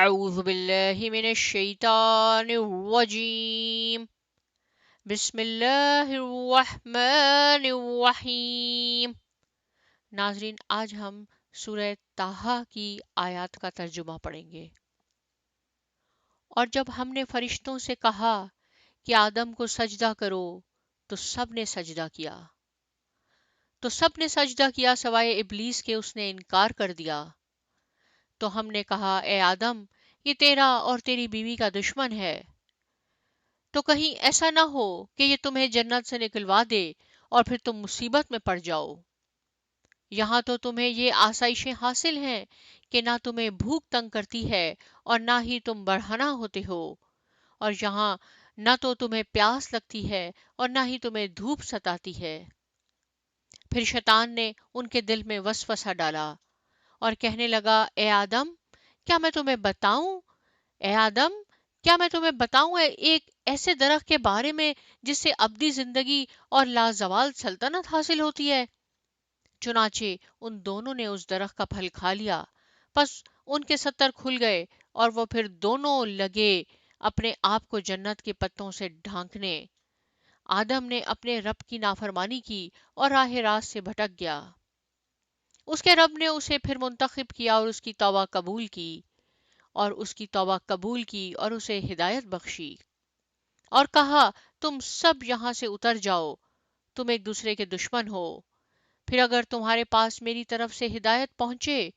اعوذ باللہ من الشیطان الرجیم بسم اللہ الرحمن الرحیم۔ ناظرین، آج ہم سورہ طٰہٰ کی آیات کا ترجمہ پڑھیں گے۔ اور جب ہم نے فرشتوں سے کہا کہ آدم کو سجدہ کرو تو سب نے سجدہ کیا سوائے ابلیس کے، اس نے انکار کر دیا۔ تو ہم نے کہا اے آدم، یہ تیرا اور تیری بیوی کا دشمن ہے، تو کہیں ایسا نہ ہو کہ یہ تمہیں جنت سے نکلوا دے اور پھر تم مصیبت میں پڑ جاؤ۔ یہاں تو تمہیں یہ آسائشیں حاصل ہیں کہ نہ تمہیں بھوک تنگ کرتی ہے اور نہ ہی تم برہنہ ہوتے ہو، اور یہاں نہ تو تمہیں پیاس لگتی ہے اور نہ ہی تمہیں دھوپ ستاتی ہے۔ پھر شیطان نے ان کے دل میں وسوسہ ڈالا اور کہنے لگا اے آدم، کیا میں تمہیں بتاؤں ایک ایسے درخت کے بارے میں جس سے ابدی زندگی اور لازوال سلطنت حاصل ہوتی ہے؟ چنانچہ ان دونوں نے اس درخت کا پھل کھا لیا، پس ان کے ستر کھل گئے اور وہ پھر دونوں لگے اپنے آپ کو جنت کے پتوں سے ڈھانکنے۔ آدم نے اپنے رب کی نافرمانی کی اور راہ راست سے بھٹک گیا۔ اس کے رب نے اسے پھر منتخب کیا اور اس کی توبہ قبول کی اور اسے ہدایت بخشی، اور کہا تم سب یہاں سے اتر جاؤ، تم ایک دوسرے کے دشمن ہو۔ پھر اگر تمہارے پاس میری طرف سے ہدایت پہنچے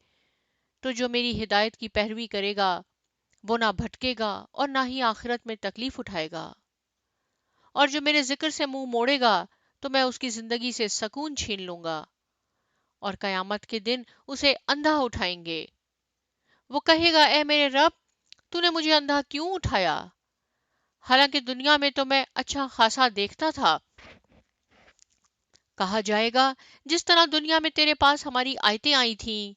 تو جو میری ہدایت کی پیروی کرے گا وہ نہ بھٹکے گا اور نہ ہی آخرت میں تکلیف اٹھائے گا، اور جو میرے ذکر سے منہ موڑے گا تو میں اس کی زندگی سے سکون چھین لوں گا، اور قیامت کے دن اسے اندھا اٹھائیں گے۔ وہ کہے گا اے میرے رب، تو نے مجھے اندھا کیوں اٹھایا، حالانکہ دنیا میں تو میں اچھا خاصا دیکھتا تھا۔ کہا جائے گا جس طرح دنیا میں تیرے پاس ہماری آیتیں آئی تھیں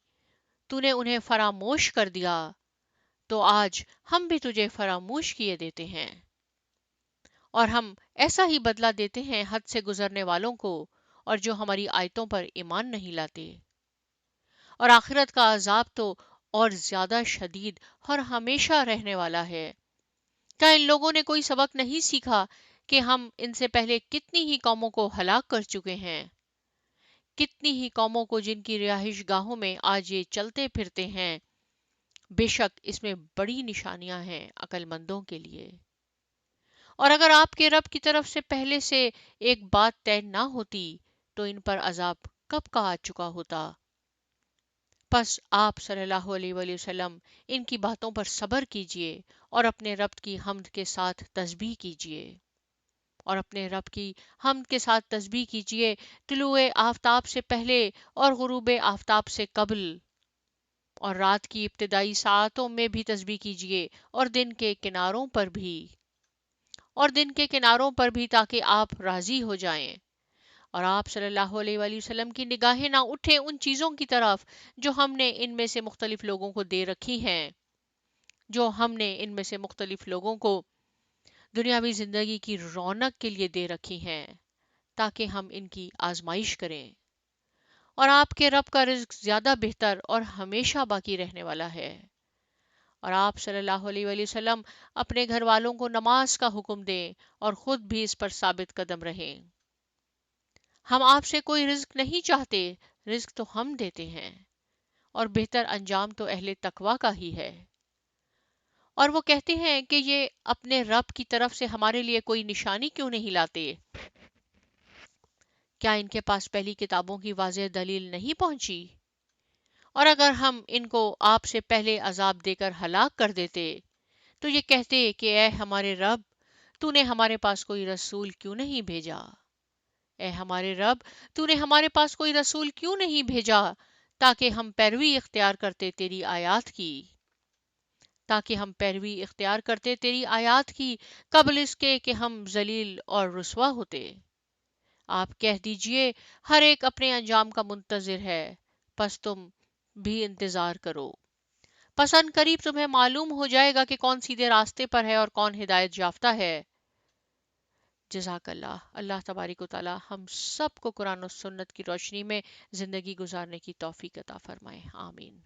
تو نے انہیں فراموش کر دیا، تو آج ہم بھی تجھے فراموش کیے دیتے ہیں، اور ہم ایسا ہی بدلہ دیتے ہیں حد سے گزرنے والوں کو اور جو ہماری آیتوں پر ایمان نہیں لاتے۔ اور آخرت کا عذاب تو اور زیادہ شدید اور ہمیشہ رہنے والا ہے۔ کیا ان لوگوں نے کوئی سبق نہیں سیکھا کہ ہم ان سے پہلے کتنی ہی قوموں کو ہلاک کر چکے ہیں، کتنی ہی قوموں کو جن کی رہائش گاہوں میں آج یہ چلتے پھرتے ہیں۔ بے شک اس میں بڑی نشانیاں ہیں عقل مندوں کے لیے۔ اور اگر آپ کے رب کی طرف سے پہلے سے ایک بات طے نہ ہوتی تو ان پر عذاب کب کا آ چکا ہوتا۔ پس آپ صلی اللہ علیہ وآلہ وسلم ان کی باتوں پر صبر کیجئے اور اپنے رب کی حمد کے ساتھ تسبیح کیجئے، طلوع آفتاب سے پہلے اور غروب آفتاب سے قبل، اور رات کی ابتدائی ساعتوں میں بھی تسبیح کیجئے، اور دن کے کناروں پر بھی تاکہ آپ راضی ہو جائیں، اور آپ صلی اللہ علیہ وآلہ وسلم کی نگاہیں نہ اٹھیں ان چیزوں کی طرف جو ہم نے ان میں سے مختلف لوگوں کو دنیاوی زندگی کی رونق کے لیے دے رکھی ہیں تاکہ ہم ان کی آزمائش کریں۔ اور آپ کے رب کا رزق زیادہ بہتر اور ہمیشہ باقی رہنے والا ہے۔ اور آپ صلی اللہ علیہ وآلہ وسلم اپنے گھر والوں کو نماز کا حکم دیں اور خود بھی اس پر ثابت قدم رہیں۔ ہم آپ سے کوئی رزق نہیں چاہتے، رزق تو ہم دیتے ہیں، اور بہتر انجام تو اہل تقوی کا ہی ہے۔ اور وہ کہتے ہیں کہ یہ اپنے رب کی طرف سے ہمارے لیے کوئی نشانی کیوں نہیں لاتے؟ کیا ان کے پاس پہلی کتابوں کی واضح دلیل نہیں پہنچی؟ اور اگر ہم ان کو آپ سے پہلے عذاب دے کر ہلاک کر دیتے تو یہ کہتے کہ اے ہمارے رب، تو نے ہمارے پاس کوئی رسول کیوں نہیں بھیجا؟ اے ہمارے رب، تو نے ہمارے پاس کوئی رسول کیوں نہیں بھیجا تاکہ ہم پیروی اختیار کرتے تیری آیات کی قبل اس کے کہ ہم ذلیل اور رسوا ہوتے۔ آپ کہہ دیجئے ہر ایک اپنے انجام کا منتظر ہے، پس تم بھی انتظار کرو، پس ان قریب تمہیں معلوم ہو جائے گا کہ کون سیدھے راستے پر ہے اور کون ہدایت یافتہ ہے۔ جزاک اللہ۔ اللہ تبارک و تعالی ہم سب کو قرآن و سنت کی روشنی میں زندگی گزارنے کی توفیق عطا فرمائے، آمین۔